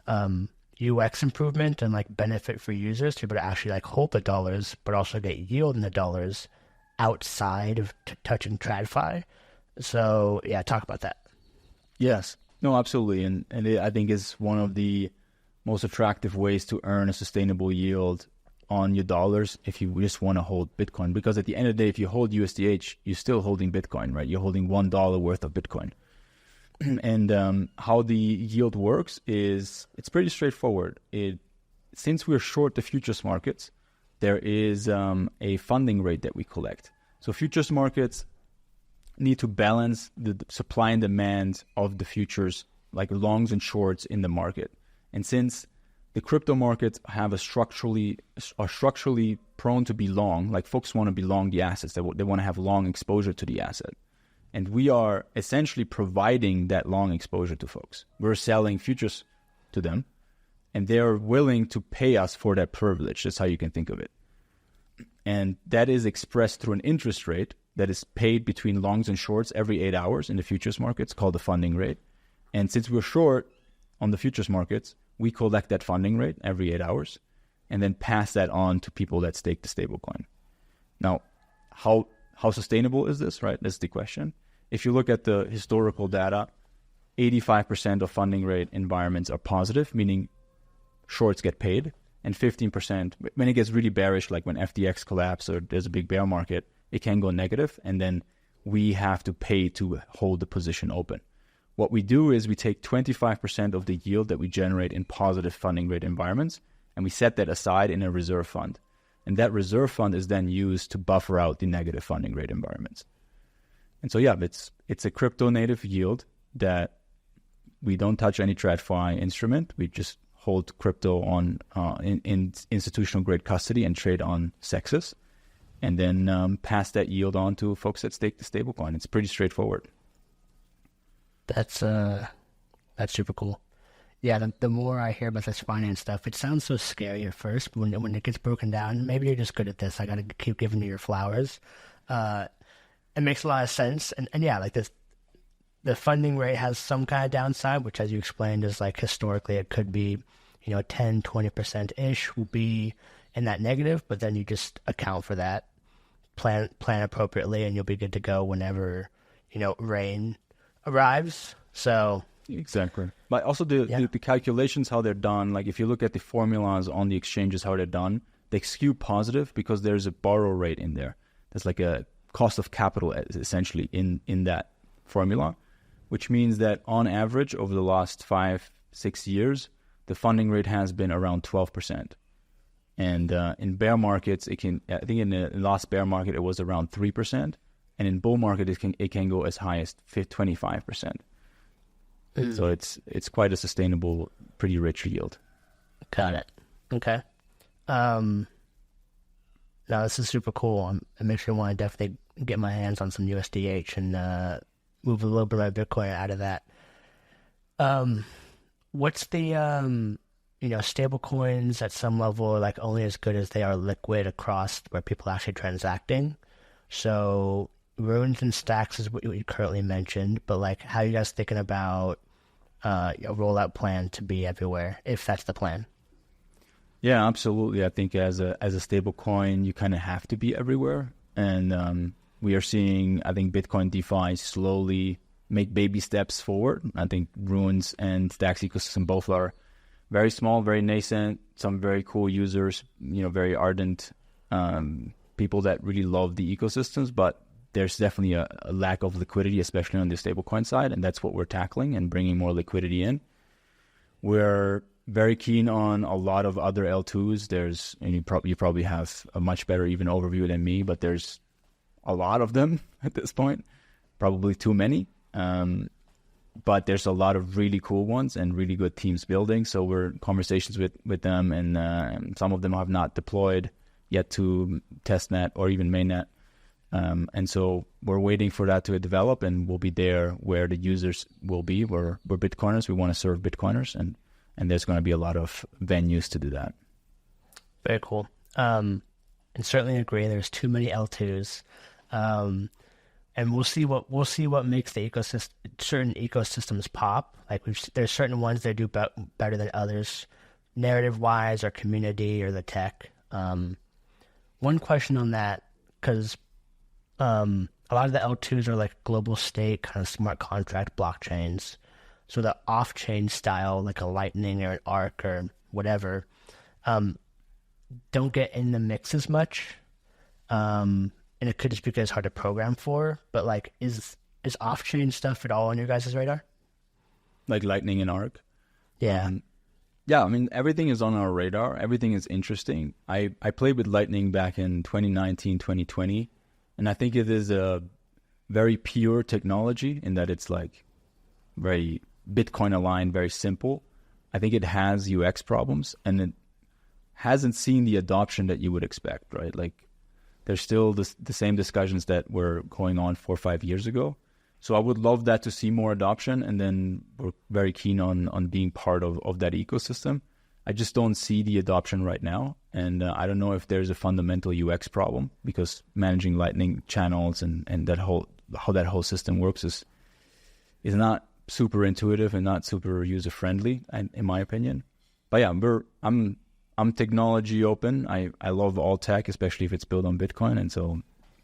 Speaker 1: UX improvement and like benefit for users to be able to actually like hold the dollars, but also get yield in the dollars outside of touching TradFi. So yeah, talk about that.
Speaker 2: Yes, no, absolutely. And it, I think is one of the most attractive ways to earn a sustainable yield on your dollars if you just want to hold Bitcoin. Because at the end of the day, if you hold USDH, you're still holding Bitcoin, right? You're holding $1 worth of Bitcoin. And how the yield works is it's pretty straightforward. Since we're short the futures markets, there is a funding rate that we collect. So futures markets need to balance the supply and demand of the futures, like longs and shorts in the market. And since the crypto markets are structurally prone to be long, like folks want to be long the assets, they want to have long exposure to the asset. And we are essentially providing that long exposure to folks. We're selling futures to them, and they're willing to pay us for that privilege. That's how you can think of it. And that is expressed through an interest rate that is paid between longs and shorts every 8 hours in the futures markets, called the funding rate. And since we're short on the futures markets, we collect that funding rate every 8 hours and then pass that on to people that stake the stablecoin. Now, how sustainable is this, right? That's the question. If you look at the historical data, 85% of funding rate environments are positive, meaning shorts get paid, and 15%, when it gets really bearish, like when FTX collapse or there's a big bear market, it can go negative, and then we have to pay to hold the position open. What we do is we take 25% of the yield that we generate in positive funding rate environments, and we set that aside in a reserve fund. And that reserve fund is then used to buffer out the negative funding rate environments. And so, yeah, it's a crypto native yield that we don't touch any TradFi instrument. We just hold crypto on in institutional grade custody and trade on sexes, and then pass that yield on to folks that stake the stablecoin. It's pretty straightforward.
Speaker 1: That's super cool. Yeah, the more I hear about this finance stuff, it sounds so scary at first, but when it gets broken down, maybe you're just good at this. I got to keep giving you your flowers. It makes a lot of sense. And yeah, like this, the funding rate has some kind of downside, which as you explained is like historically it could be, 10, 20%-ish will be in that negative, but then you just account for that, plan appropriately, and you'll be good to go whenever, rain arrives. So
Speaker 2: exactly. But also the calculations, how they're done, like if you look at the formulas on the exchanges, how they're done, they skew positive because there's a borrow rate in there. There's like a cost of capital essentially in that formula, which means that on average over the last 5-6 years, the funding rate has been around 12%. And in bear markets, I think in the last bear market, it was around 3%. And in bull market, it can go as high as 25%. So it's quite a sustainable, pretty rich yield.
Speaker 1: Got it. Okay. No, this is super cool. It makes me want to definitely get my hands on some USDH and move a little bit of my Bitcoin out of that. What's the stable coins at some level are like only as good as they are liquid across where people are actually transacting. So runes and stacks is what you currently mentioned, but like how are you guys thinking about a rollout plan to be everywhere, if that's the plan?
Speaker 2: Yeah, absolutely. I think as a stable coin, you kind of have to be everywhere. And we are seeing, I think, Bitcoin DeFi slowly make baby steps forward. I think runes and stacks ecosystem both are very small, very nascent, some very cool users, very ardent people that really love the ecosystems, but there's definitely a lack of liquidity, especially on the stablecoin side, and that's what we're tackling and bringing more liquidity in. We're very keen on a lot of other L2s. And you probably have a much better even overview than me, but there's a lot of them at this point, probably too many. But there's a lot of really cool ones and really good teams building. So we're in conversations with them, and some of them have not deployed yet to testnet or even mainnet. And so we're waiting for that to develop, and we'll be there where the users will be. We're Bitcoiners. We want to serve Bitcoiners, and there's going to be a lot of venues to do that.
Speaker 1: Very cool. And certainly agree. There's too many L2s. And we'll see what makes the ecosystem, certain ecosystems pop. Like there's certain ones that do better than others, narrative wise, or community, or the tech. One question on that, because a lot of the L2s are like global state kind of smart contract blockchains. So the off-chain style, like a Lightning or an Arc or whatever, don't get in the mix as much. And it could just be because it's hard to program for. But like, is off-chain stuff at all on your guys' radar?
Speaker 2: Like Lightning and Arc?
Speaker 1: Yeah.
Speaker 2: Yeah, I mean, everything is on our radar. Everything is interesting. I played with Lightning back in 2019, 2020. And I think it is a very pure technology in that it's like very Bitcoin aligned, very simple. I think it has UX problems, and it hasn't seen the adoption that you would expect, right? Like there's still the same discussions that were going on 4 or 5 years ago. So I would love that to see more adoption, and then we're very keen on being part of that ecosystem. I just don't see the adoption right now. And I don't know if there's a fundamental UX problem, because managing Lightning channels and that how that whole system works is not super intuitive and not super user friendly, in my opinion. But yeah, I'm technology open. I love all tech, especially if it's built on Bitcoin, and so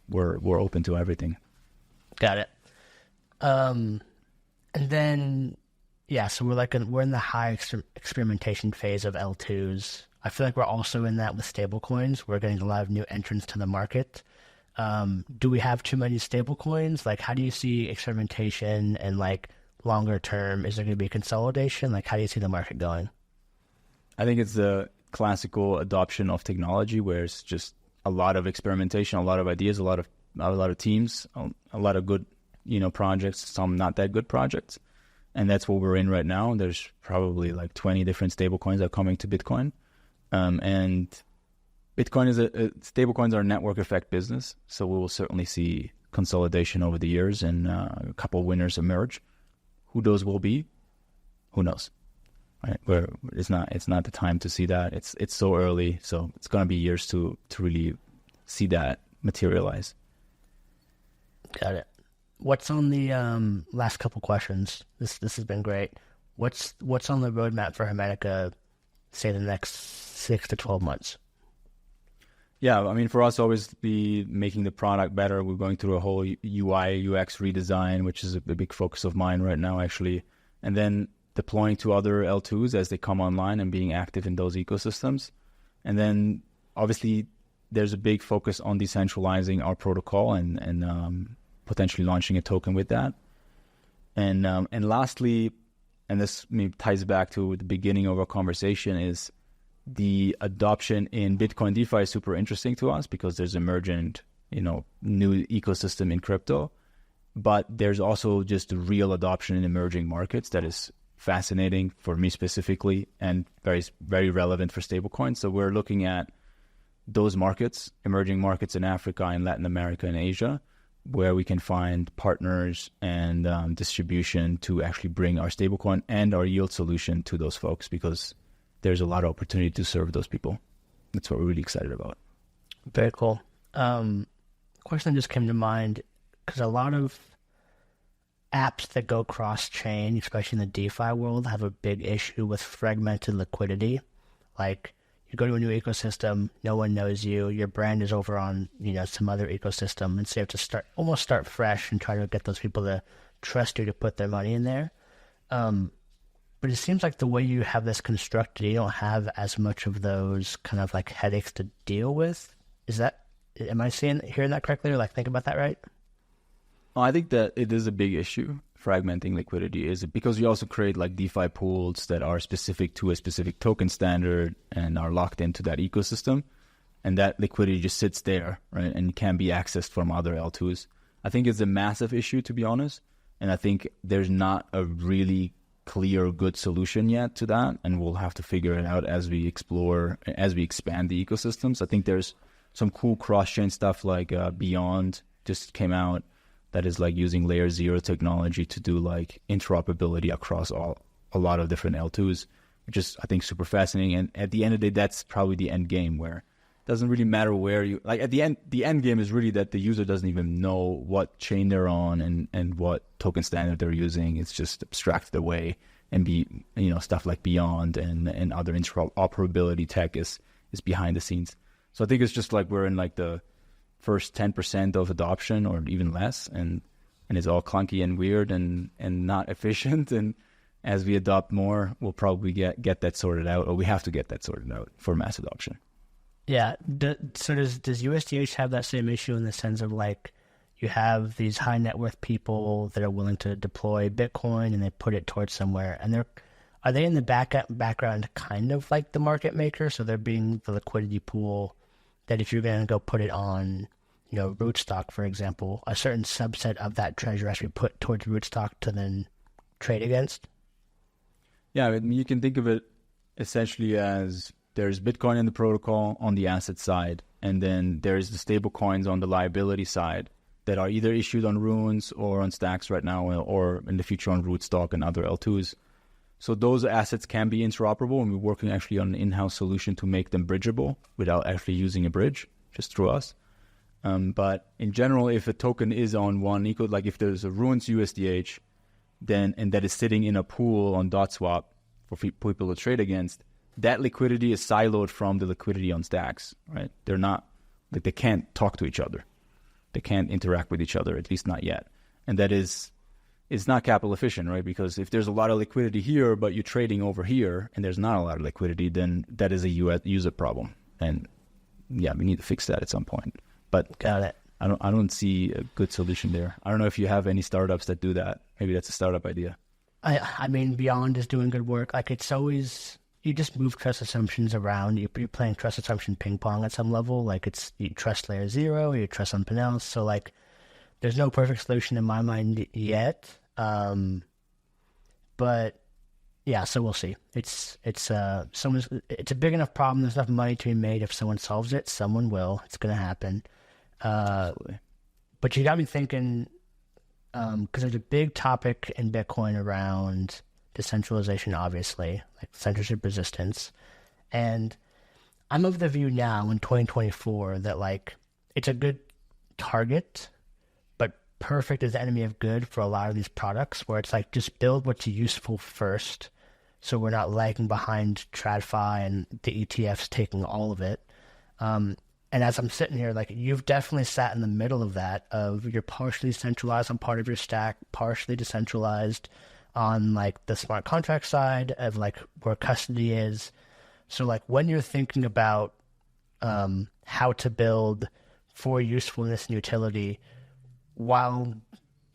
Speaker 2: we're open to everything.
Speaker 1: Got it. And then so we're in the high experimentation phase of L2s. I feel like we're also in that with stablecoins. We're getting a lot of new entrants to the market. Do we have too many stablecoins? Like, how do you see experimentation, and like longer term, is there going to be consolidation? Like, how do you see the market going?
Speaker 2: I think it's the classical adoption of technology, where it's just a lot of experimentation, a lot of ideas, a lot of teams, a lot of good, projects, some not that good projects. And that's what we're in right now. There's probably like 20 different stablecoins that are coming to Bitcoin. And Bitcoin stablecoins are a network effect business. So we will certainly see consolidation over the years, and a couple winners emerge. Who those will be, who knows? Right? It's not the time to see that. It's so early. So it's going to be years to really see that materialize.
Speaker 1: Got it. What's on the last couple questions? This has been great. What's on the roadmap for Hermetica, say the next 6 to 12 months?
Speaker 2: Yeah, I mean, for us, always be making the product better. We're going through a whole UI, UX redesign, which is a big focus of mine right now, actually. And then deploying to other L2s as they come online and being active in those ecosystems. And then, obviously, there's a big focus on decentralizing our protocol and potentially launching a token with that. And lastly, and this maybe ties back to the beginning of our conversation, is the adoption in Bitcoin DeFi is super interesting to us, because there's emergent, new ecosystem in crypto. But there's also just the real adoption in emerging markets that is fascinating for me specifically, and very, very relevant for stablecoins. So we're looking at those markets, emerging markets in Africa and Latin America and Asia, where we can find partners and distribution to actually bring our stablecoin and our yield solution to those folks, because there's a lot of opportunity to serve those people. That's what we're really excited about.
Speaker 1: Very cool. Question just came to mind, because a lot of apps that go cross-chain, especially in the DeFi world, have a big issue with fragmented liquidity. Like, you go to a new ecosystem, no one knows you, your brand is over on, some other ecosystem, and so you have to start fresh and try to get those people to trust you to put their money in there. But it seems like the way you have this constructed, you don't have as much of those kind of like headaches to deal with. Am I hearing that correctly, or like think about that right?
Speaker 2: I think that it is a big issue. Fragmenting liquidity is because you also create like DeFi pools that are specific to a specific token standard and are locked into that ecosystem. And that liquidity just sits there, right? And can be accessed from other L2s. I think it's a massive issue, to be honest. And I think there's not a really clear, good solution yet to that. And we'll have to figure it out as we expand the ecosystems. I think there's some cool cross-chain stuff like Beyond just came out that is like using layer 0 technology to do like interoperability across a lot of different L2s, which is, I think, super fascinating. And at the end of the day, that's probably the end game where doesn't really matter where you like at the end game is really that the user doesn't even know what chain they're on and what token standard they're using. It's just abstracted away and stuff like Beyond and other interoperability tech is behind the scenes. So I think it's just like we're in like the first 10% of adoption or even less, and it's all clunky and weird and not efficient. And as we adopt more, we'll probably get that sorted out, or we have to get that sorted out for mass adoption.
Speaker 1: Yeah. So does USDH have that same issue in the sense of like you have these high net worth people that are willing to deploy Bitcoin and they put it towards somewhere, and are they in the background kind of like the market maker? So they're being the liquidity pool that if you're going to go put it on, Rootstock, for example, a certain subset of that treasure has to be put towards Rootstock to then trade against?
Speaker 2: Yeah, I mean, you can think of it essentially as there's Bitcoin in the protocol on the asset side, and then there's the stablecoins on the liability side that are either issued on Runes or on Stacks right now, or in the future on Rootstock and other L2s. So those assets can be interoperable, and we're working actually on an in-house solution to make them bridgeable without actually using a bridge, just through us. But in general, if a token is on one like if there's a Runes USDH, and that is sitting in a pool on DotSwap for people to trade against, that liquidity is siloed from the liquidity on Stacks, right? They're not, like they can't talk to each other. They can't interact with each other, at least not yet. And that is, it's not capital efficient, right? Because if there's a lot of liquidity here, but you're trading over here and there's not a lot of liquidity, then that is a user problem. And yeah, we need to fix that at some point. But
Speaker 1: got it.
Speaker 2: I don't see a good solution there. I don't know if you have any startups that do that. Maybe that's a startup idea.
Speaker 1: I mean, Beyond is doing good work. Like it's always, you just move trust assumptions around. You're playing trust assumption ping pong at some level. Like you trust layer 0, you trust something else. So like, there's no perfect solution in my mind yet. But yeah, so we'll see. It's a big enough problem. There's enough money to be made. If someone solves it, someone will. It's going to happen. But you got me thinking, because there's a big topic in Bitcoin around decentralization, obviously, like censorship resistance. And I'm of the view now in 2024 that like it's a good target, but perfect is the enemy of good for a lot of these products, where it's like just build what's useful first, so we're not lagging behind TradFi and the ETFs taking all of it. And as I'm sitting here, like you've definitely sat in the middle of that, of you're partially centralized on part of your stack, partially decentralized on like the smart contract side of like where custody is. So like when you're thinking about how to build for usefulness and utility while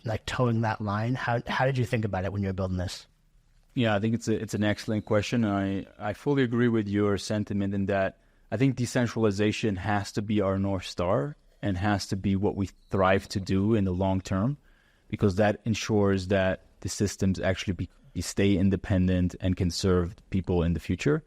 Speaker 1: like towing that line, how did you think about it when you were building this?
Speaker 2: Yeah, I think it's an excellent question. I fully agree with your sentiment in that I think decentralization has to be our North Star and has to be what we thrive to do in the long term, because that ensures that the systems actually stay independent and can serve people in the future.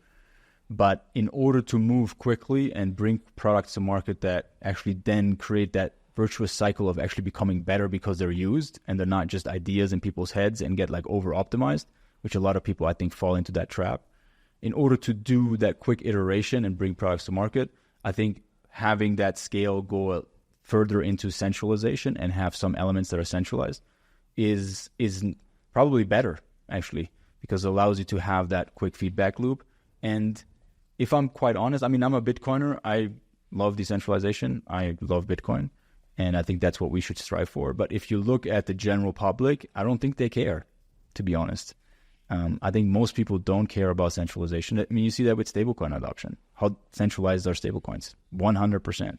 Speaker 2: But in order to move quickly and bring products to market that actually then create that virtuous cycle of actually becoming better because they're used and they're not just ideas in people's heads and get like over optimized, which a lot of people I think fall into that trap. In order to do that quick iteration and bring products to market, I think having that scale go further into centralization and have some elements that are centralized is probably better, actually, because it allows you to have that quick feedback loop. And if I'm quite honest, I mean, I'm a Bitcoiner. I love decentralization. I love Bitcoin. And I think that's what we should strive for. But if you look at the general public, I don't think they care, to be honest. I think most people don't care about centralization. I mean, you see that with stablecoin adoption. How centralized are stablecoins? 100%.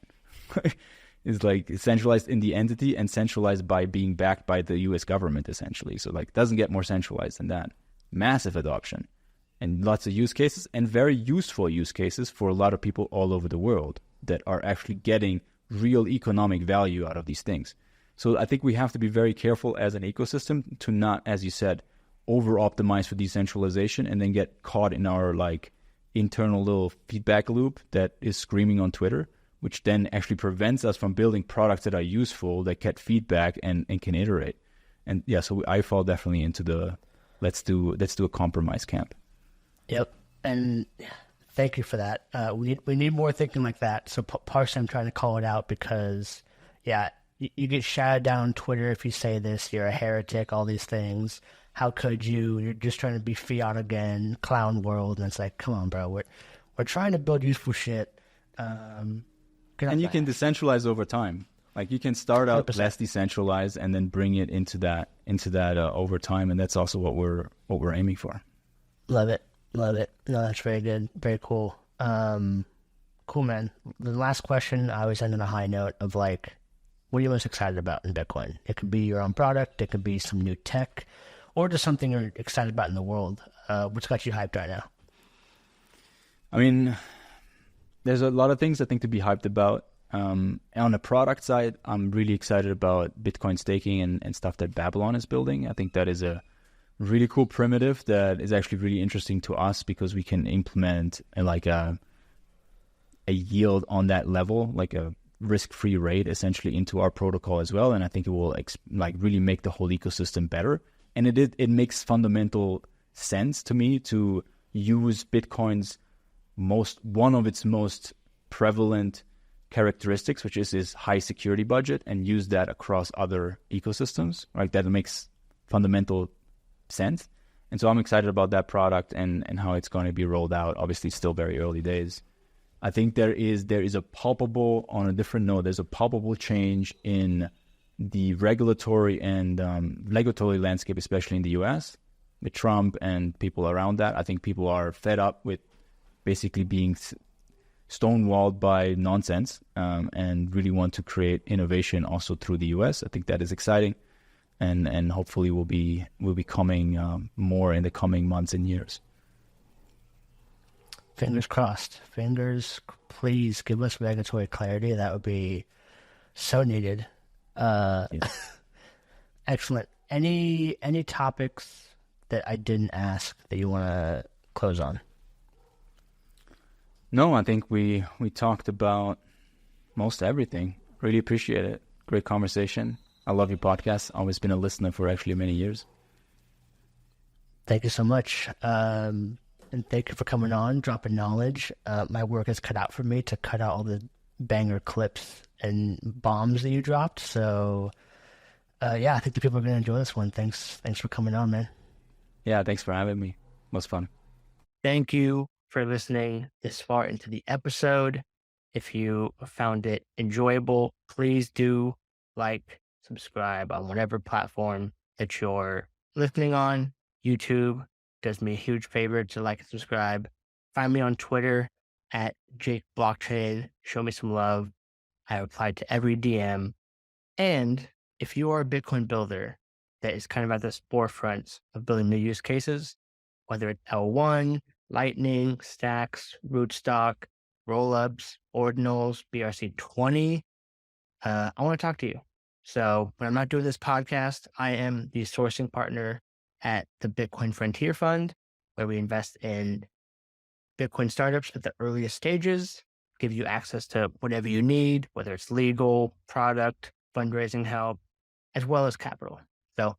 Speaker 2: is like centralized in the entity and centralized by being backed by the US government, essentially. So like, it doesn't get more centralized than that. Massive adoption and lots of use cases, and very useful use cases for a lot of people all over the world that are actually getting real economic value out of these things. So I think we have to be very careful as an ecosystem to not, as you said, over optimize for decentralization and then get caught in our like internal little feedback loop that is screaming on Twitter, which then actually prevents us from building products that are useful, that get feedback and can iterate. And yeah, so I fall definitely into the let's do a compromise camp.
Speaker 1: Yep. And thank you for that. We need more thinking like that. So partially I'm trying to call it out because, yeah, you get shouted down on Twitter if you say this, you're a heretic, all these things. How could you? You're just trying to be fiat again, clown world. And it's like, come on, bro. We're trying to build useful shit.
Speaker 2: And you can decentralize over time. Like you can start out 100%. Less decentralized and then bring it into that over time. And that's also what we're aiming for.
Speaker 1: Love it. No, that's very good. Very cool. Cool, man. The last question, I always end on a high note of like, what are you most excited about in Bitcoin? It could be your own product. It could be some new tech or just something you're excited about in the world. What's got you hyped right now?
Speaker 2: I mean, there's a lot of things I think to be hyped about. On the product side, I'm really excited about Bitcoin staking and stuff that Babylon is building. I think that is a really cool primitive that is actually really interesting to us because we can implement a yield on that level, like a risk-free rate essentially into our protocol as well. And I think it will really make the whole ecosystem better. And it makes fundamental sense to me to use Bitcoin's one of its most prevalent characteristics, which is this high security budget, and use that across other ecosystems. Right, that makes fundamental sense. And so I'm excited about that product and how it's going to be rolled out. Obviously, still very early days. I think there is a palpable, on a different note, there's a palpable change in the regulatory landscape, especially in the US, with Trump and people around that. I think people are fed up with basically being stonewalled by nonsense and really want to create innovation also through the US. I think that is exciting, and hopefully will be coming more in the coming months and years.
Speaker 1: Fingers crossed. Please give us regulatory clarity. That would be so needed. Excellent. Any topics that I didn't ask that you want to close on?
Speaker 2: No, I think we talked about most everything. Really appreciate it. Great conversation. I love your podcast. Always been a listener for actually many years.
Speaker 1: Thank you so much. And thank you for coming on, dropping knowledge. My work is cut out for me to cut out all the banger clips and bombs that you dropped. So, yeah, I think the people are going to enjoy this one. Thanks for coming on, man.
Speaker 2: Yeah, thanks for having me. Most fun.
Speaker 1: Thank you for listening this far into the episode. If you found it enjoyable, please do like, subscribe on whatever platform that you're listening on. YouTube does me a huge favor to like and subscribe. Find me on Twitter at Jake Blockchain. Show me some love. I reply to every DM. And if you are a Bitcoin builder that is kind of at the forefront of building new use cases, whether it's L1, Lightning, Stacks, Rootstock, Rollups, Ordinals, BRC20, I want to talk to you. So when I'm not doing this podcast, I am the sourcing partner at the Bitcoin Frontier Fund, where we invest in Bitcoin startups at the earliest stages, give you access to whatever you need, whether it's legal, product, fundraising help, as well as capital. So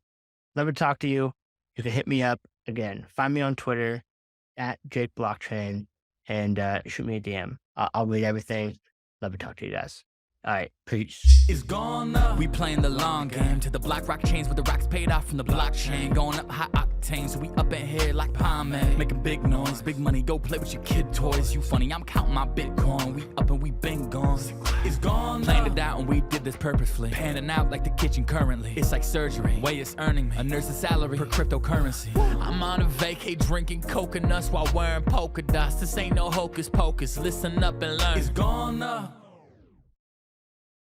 Speaker 1: love to talk to you. You can hit me up. Again, find me on Twitter at Jake Blockchain and shoot me a DM. I'll read everything. Love to talk to you guys. All right, peace.
Speaker 3: It's gone up. We playing the long game to the black rock chains with the racks paid off from the blockchain. Going up high octane, so we up in here like pomade. Making big noise, big money, go play with your kid toys. You funny, I'm counting my Bitcoin. We up and we been gone. It's gone. Planned it out and we did this purposefully. Panning out like the kitchen currently. It's like surgery, way it's earning me a nurse's salary per cryptocurrency. I'm on a vacay drinking coconuts while wearing polka dots. This ain't no hocus pocus. Listen up and learn. It's gone up.